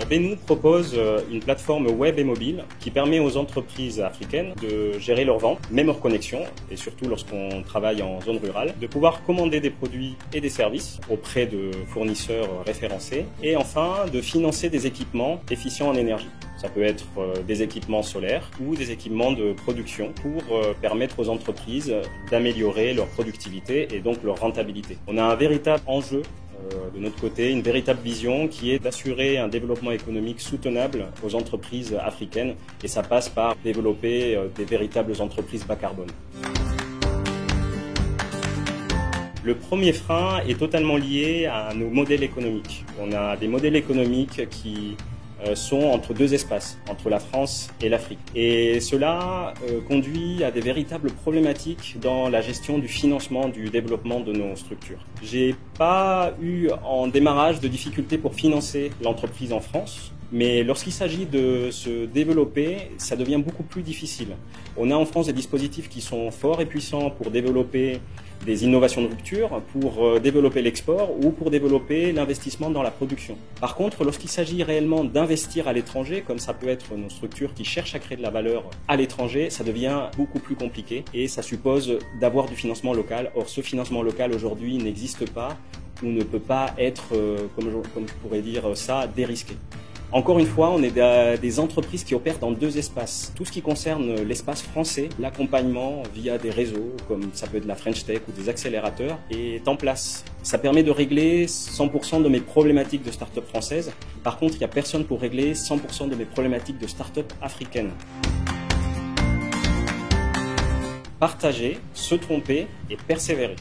Alors Benu propose une plateforme web et mobile qui permet aux entreprises africaines de gérer leurs ventes, même hors connexion, et surtout lorsqu'on travaille en zone rurale, de pouvoir commander des produits et des services auprès de fournisseurs référencés, et enfin de financer des équipements efficients en énergie. Ça peut être des équipements solaires ou des équipements de production pour permettre aux entreprises d'améliorer leur productivité et donc leur rentabilité. On a un véritable enjeu de notre côté, une véritable vision qui est d'assurer un développement économique soutenable aux entreprises africaines, et ça passe par développer des véritables entreprises bas carbone. Le premier frein est totalement lié à nos modèles économiques. On a des modèles économiques qui sont entre deux espaces, entre la France et l'Afrique. Et cela conduit à des véritables problématiques dans la gestion du financement du développement de nos structures. J'ai pas eu en démarrage de difficultés pour financer l'entreprise en France, mais lorsqu'il s'agit de se développer, ça devient beaucoup plus difficile. On a en France des dispositifs qui sont forts et puissants pour développer des innovations de rupture, pour développer l'export ou pour développer l'investissement dans la production. Par contre, lorsqu'il s'agit réellement d'investir à l'étranger, comme ça peut être nos structures qui cherchent à créer de la valeur à l'étranger, ça devient beaucoup plus compliqué et ça suppose d'avoir du financement local. Or, ce financement local aujourd'hui n'existe pas ou ne peut pas être, comme je pourrais dire ça, dérisqué. Encore une fois, on est des entreprises qui opèrent dans deux espaces. Tout ce qui concerne l'espace français, l'accompagnement via des réseaux, comme ça peut être la French Tech ou des accélérateurs, est en place. Ça permet de régler 100% de mes problématiques de start-up françaises. Par contre, il n'y a personne pour régler 100% de mes problématiques de start-up africaines. Partager, se tromper et persévérer.